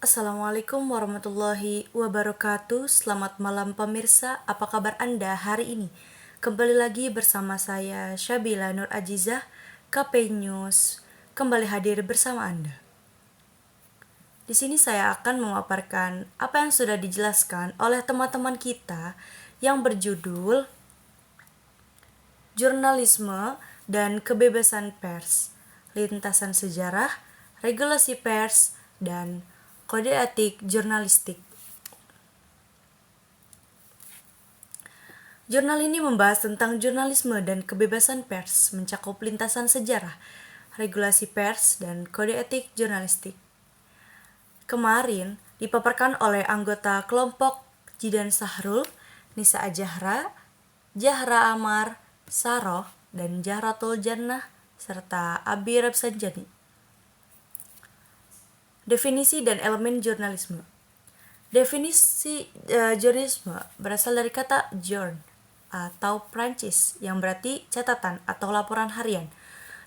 Assalamualaikum warahmatullahi wabarakatuh. Selamat malam pemirsa, apa kabar Anda hari ini? Kembali lagi bersama saya Syabila Nur Ajizah, KP News, kembali hadir bersama Anda. Di sini saya akan memaparkan apa yang sudah dijelaskan oleh teman-teman kita yang berjudul Jurnalisme dan Kebebasan Pers, Lintasan Sejarah, Regulasi Pers, dan Kode Etik Jurnalistik. Jurnal ini membahas tentang jurnalisme dan kebebasan pers, mencakup lintasan sejarah, regulasi pers, dan kode etik jurnalistik. Kemarin dipaparkan oleh anggota kelompok Jidan Sahrul, Nisa Ajahra, Jahra Amar, Saroh, dan Jahratul Jannah, serta Abi Repsanjani. Definisi dan elemen jurnalisme. Definisi jurnalisme berasal dari kata journ atau Prancis yang berarti catatan atau laporan harian.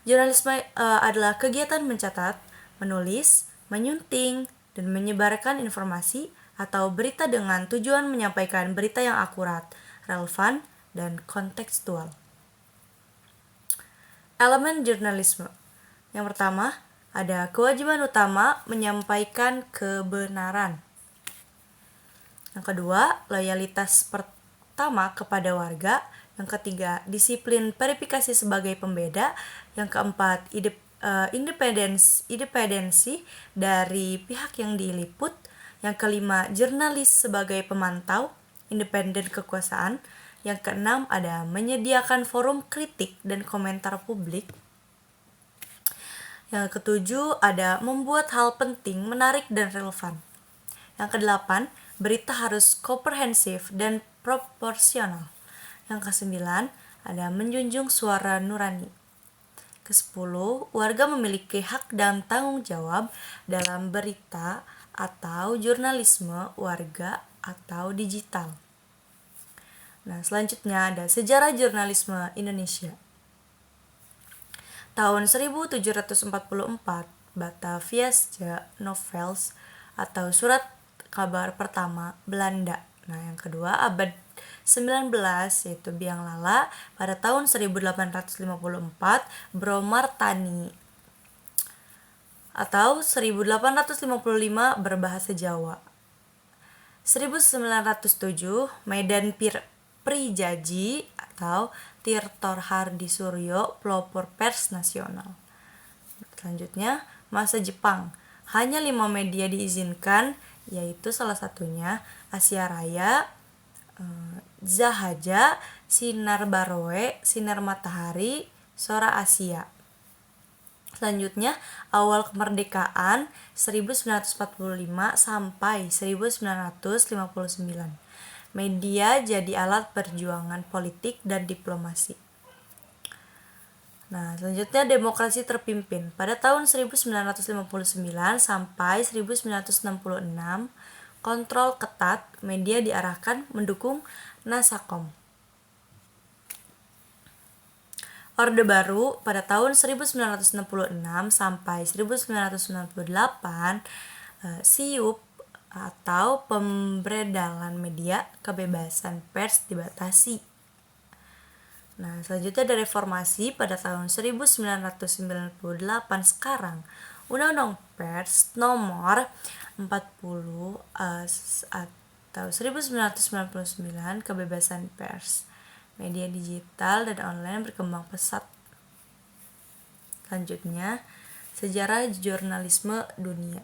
Jurnalisme adalah kegiatan mencatat, menulis, menyunting, dan menyebarkan informasi atau berita dengan tujuan menyampaikan berita yang akurat, relevan, dan kontekstual. Elemen jurnalisme. Yang pertama, ada kewajiban utama menyampaikan kebenaran. Yang kedua, loyalitas pertama kepada warga. Yang ketiga, disiplin verifikasi sebagai pembeda. Yang keempat, independensi dari pihak yang diliput. Yang kelima, jurnalis sebagai pemantau, independen kekuasaan. Yang keenam, ada menyediakan forum kritik dan komentar publik. Yang ketujuh, ada membuat hal penting, menarik, dan relevan. Yang kedelapan, berita harus komprehensif dan proporsional. Yang kesembilan, ada menjunjung suara nurani. Kesepuluh, warga memiliki hak dan tanggung jawab dalam berita atau jurnalisme warga atau digital. Nah, selanjutnya ada sejarah jurnalisme Indonesia. Tahun 1744, Bataviasche Novels atau surat kabar pertama Belanda. Nah, yang kedua abad 19 yaitu Biang Lala. Pada tahun 1854, Bromartani atau 1855 berbahasa Jawa. 1907 Medan Prijaji atau Tirtor Hardi Suryo, pelopor pers nasional. Selanjutnya, masa Jepang. Hanya 5 media diizinkan, yaitu salah satunya Asia Raya, Zahaja, Sinar Baroe, Sinar Matahari, Sora Asia. Selanjutnya, awal kemerdekaan 1945 sampai 1959. Media jadi alat perjuangan politik dan diplomasi. Nah, selanjutnya demokrasi terpimpin. Pada tahun 1959 sampai 1966, kontrol ketat, media diarahkan mendukung Nasakom. Orde Baru pada tahun 1966 sampai 1998, SIUP atau pemberedalan media, kebebasan pers dibatasi. Nah, selanjutnya ada reformasi pada tahun 1998 sekarang. Undang-Undang Pers nomor 40 atau 1999, kebebasan pers. Media digital dan online berkembang pesat. Selanjutnya, sejarah jurnalisme dunia.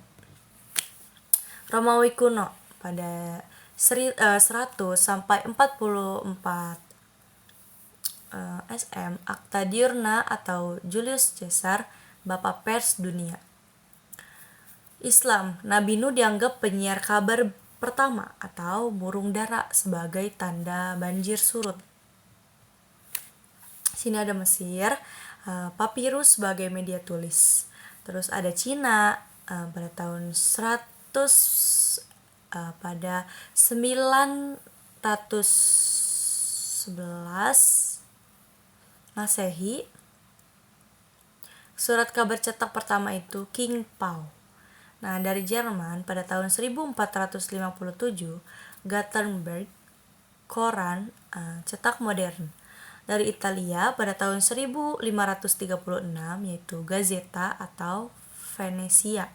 Romawi kuno pada 100 sampai 44 SM, Akta Diurna atau Julius Caesar, Bapak Pers Dunia. Islam, Nabi Nuh dianggap penyiar kabar pertama atau burung dara sebagai tanda banjir surut. Sini ada Mesir, papirus sebagai media tulis. Terus ada Cina pada tahun 100 pada 911 Masehi. Surat kabar cetak pertama itu King Pao. Nah, dari Jerman pada tahun 1457, Gutenberg, koran cetak modern. Dari Italia pada tahun 1536 yaitu Gazzetta atau Venezia.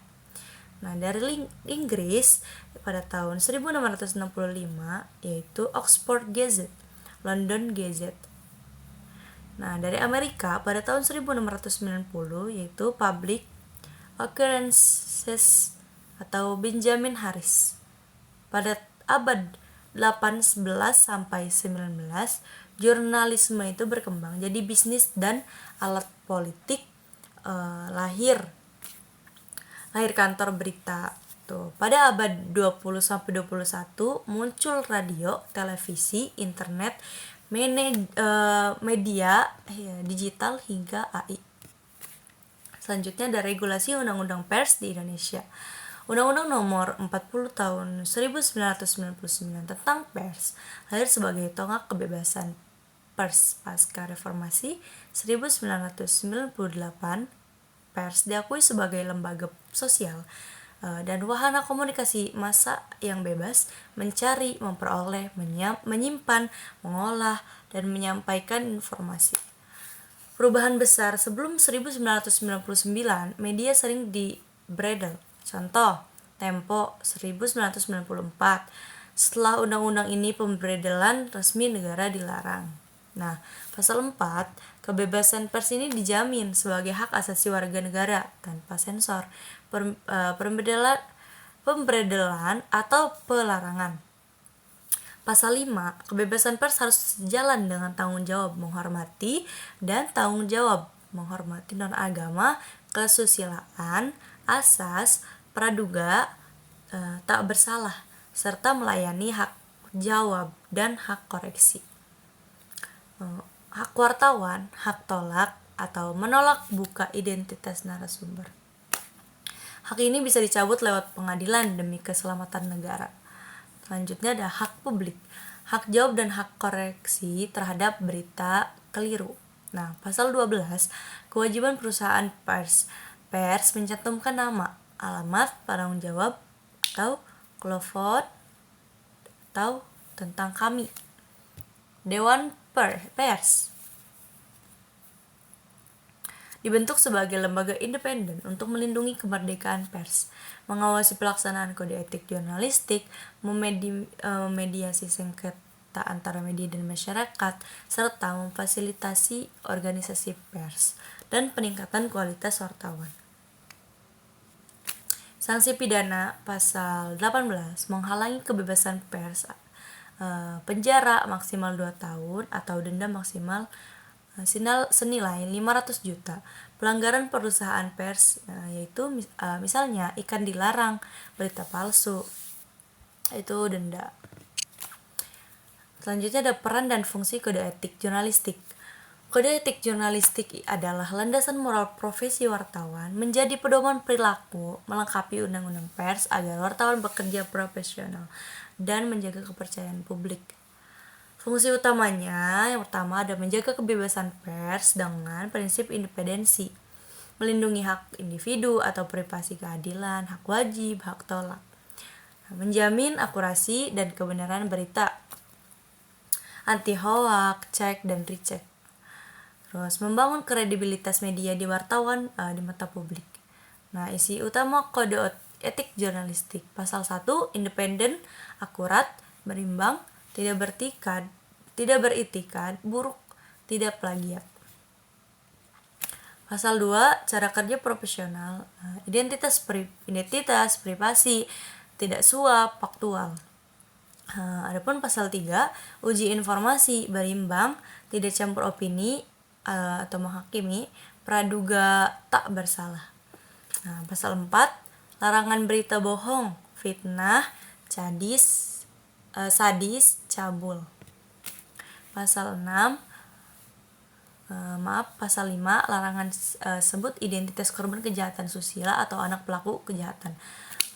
Nah, dari Inggris pada tahun 1665 yaitu Oxford Gazette, London Gazette. Nah, dari Amerika pada tahun 1690 yaitu Public Occurrences atau Benjamin Harris. Pada abad 8, 11 sampai 19, jurnalisme itu berkembang jadi bisnis dan alat politik. Lahir kantor berita tuh. Pada abad 20 sampai 21 muncul radio, televisi, internet, media digital hingga AI. Selanjutnya ada regulasi undang-undang pers di Indonesia. Undang-Undang Nomor 40 Tahun 1999 tentang pers lahir sebagai tonggak kebebasan pers pasca reformasi 1998. Pers diakui sebagai lembaga sosial dan wahana komunikasi massa yang bebas mencari, memperoleh, menyimpan, mengolah, dan menyampaikan informasi. Perubahan besar sebelum 1999, media sering dibredel. Contoh, Tempo 1994. Setelah undang-undang ini pembredelan resmi negara dilarang. Nah, pasal 4, kebebasan pers ini dijamin sebagai hak asasi warga negara tanpa sensor, pembredelan atau pelarangan. Pasal 5, kebebasan pers harus sejalan dengan tanggung jawab menghormati dan tanggung jawab menghormati norma agama, kesusilaan, asas, praduga, tak bersalah, serta melayani hak jawab dan hak koreksi. Hak wartawan, hak tolak atau menolak buka identitas narasumber. Hak ini bisa dicabut lewat pengadilan demi keselamatan negara. Selanjutnya ada hak publik, hak jawab dan hak koreksi terhadap berita keliru. Nah, pasal 12, kewajiban perusahaan pers mencantumkan nama, alamat, penanggung jawab, atau cloud atau tentang kami. Dewan Pers dibentuk sebagai lembaga independen untuk melindungi kemerdekaan pers, mengawasi pelaksanaan kode etik jurnalistik, memediasi sengketa antara media dan masyarakat, serta memfasilitasi organisasi pers dan peningkatan kualitas wartawan. Sanksi pidana pasal 18 menghalangi kebebasan pers, penjara maksimal 2 tahun atau denda maksimal senilai 500 juta. Pelanggaran perusahaan pers yaitu misalnya ikan dilarang, berita palsu, itu denda. Selanjutnya ada peran dan fungsi kode etik jurnalistik. Kode etik jurnalistik adalah landasan moral profesi wartawan, menjadi pedoman perilaku, melengkapi undang-undang pers agar wartawan bekerja profesional dan menjaga kepercayaan publik. Fungsi utamanya, yang pertama ada menjaga kebebasan pers dengan prinsip independensi, melindungi hak individu atau privasi keadilan, hak wajib, hak tolak, menjamin akurasi dan kebenaran berita, anti hoax, cek dan recheck. Terus membangun kredibilitas media di wartawan di mata publik. Nah, isi utama kode etik jurnalistik pasal 1, independen, akurat, berimbang, tidak beritikat buruk, tidak plagiat. Pasal 2, cara kerja profesional, identitas privasi, tidak suap, faktual. Adapun pasal 3, uji informasi, berimbang, tidak campur opini atau menghakimi, praduga, tak bersalah. Pasal 4, larangan berita bohong, fitnah, sadis, cabul. Pasal 6, pasal 5, larangan sebut identitas korban kejahatan susila atau anak pelaku kejahatan.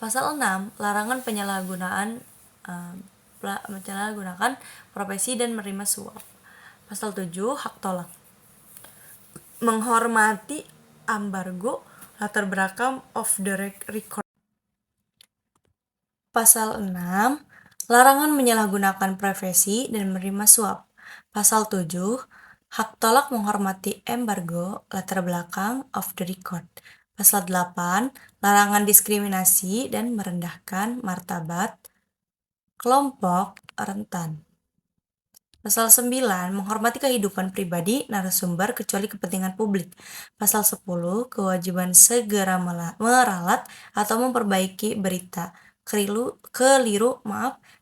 Pasal 6, larangan penyalahgunaan profesi dan menerima suap. Pasal 7, hak tolak, menghormati embargo, latar belakang off the record. Pasal 6, larangan menyalahgunakan profesi dan menerima suap. Pasal 7, hak tolak menghormati embargo, latar belakang, off the record. Pasal 8, larangan diskriminasi dan merendahkan martabat kelompok rentan. Pasal 9, menghormati kehidupan pribadi narasumber kecuali kepentingan publik. Pasal 10, kewajiban segera meralat atau memperbaiki berita keliru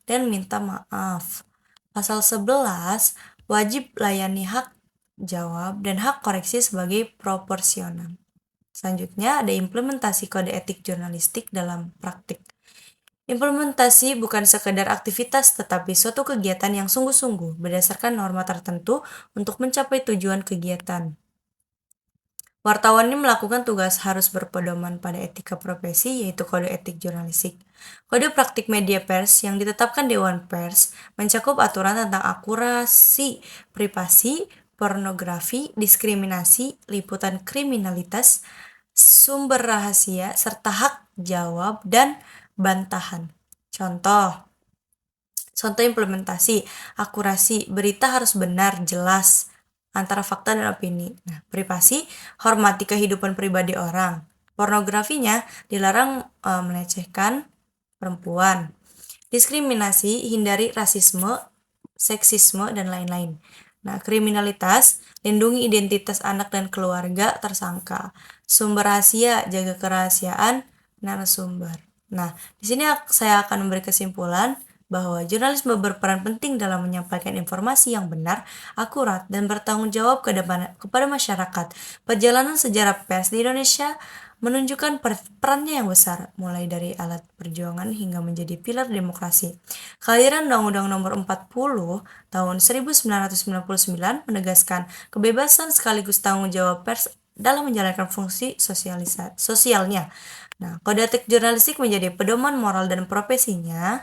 dan minta maaf. Pasal 11, wajib layani hak jawab dan hak koreksi sebagai proporsional. Selanjutnya ada implementasi kode etik jurnalistik dalam praktik. Implementasi bukan sekedar aktivitas, tetapi suatu kegiatan yang sungguh-sungguh berdasarkan norma tertentu untuk mencapai tujuan kegiatan. Wartawan ini melakukan tugas harus berpedoman pada etika profesi, yaitu kode etik jurnalistik. Kode praktik media pers yang ditetapkan Dewan Pers mencakup aturan tentang akurasi, privasi, pornografi, diskriminasi, liputan kriminalitas, sumber rahasia, serta hak jawab dan bantahan. Contoh implementasi, akurasi, berita harus benar, jelas, antara fakta dan opini. Nah, privasi, hormati kehidupan pribadi orang. Pornografinya dilarang melecehkan perempuan. Diskriminasi, hindari rasisme, seksisme, dan lain-lain. Nah, kriminalitas, lindungi identitas anak dan keluarga tersangka. Sumber rahasia, jaga kerahasiaan narasumber. Nah, di sini saya akan memberi kesimpulan bahwa jurnalisme berperan penting dalam menyampaikan informasi yang benar, akurat, dan bertanggung jawab kepada masyarakat. Perjalanan sejarah pers di Indonesia menunjukkan perannya yang besar, mulai dari alat perjuangan hingga menjadi pilar demokrasi. Kehadiran Undang-Undang Nomor 40 Tahun 1999 menegaskan kebebasan sekaligus tanggung jawab pers dalam menjalankan fungsi sosialnya. Nah, kode etik jurnalistik menjadi pedoman moral dan profesional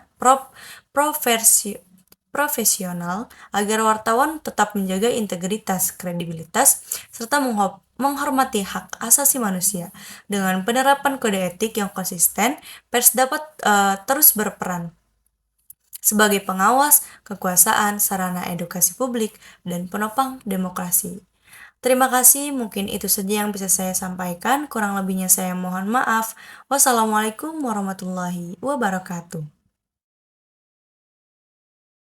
agar wartawan tetap menjaga integritas, kredibilitas, serta menghormati hak asasi manusia. Dengan penerapan kode etik yang konsisten, pers dapat terus berperan sebagai pengawas kekuasaan, sarana edukasi publik, dan penopang demokrasi. Terima kasih, mungkin itu saja yang bisa saya sampaikan. Kurang lebihnya saya mohon maaf. Wassalamualaikum warahmatullahi wabarakatuh.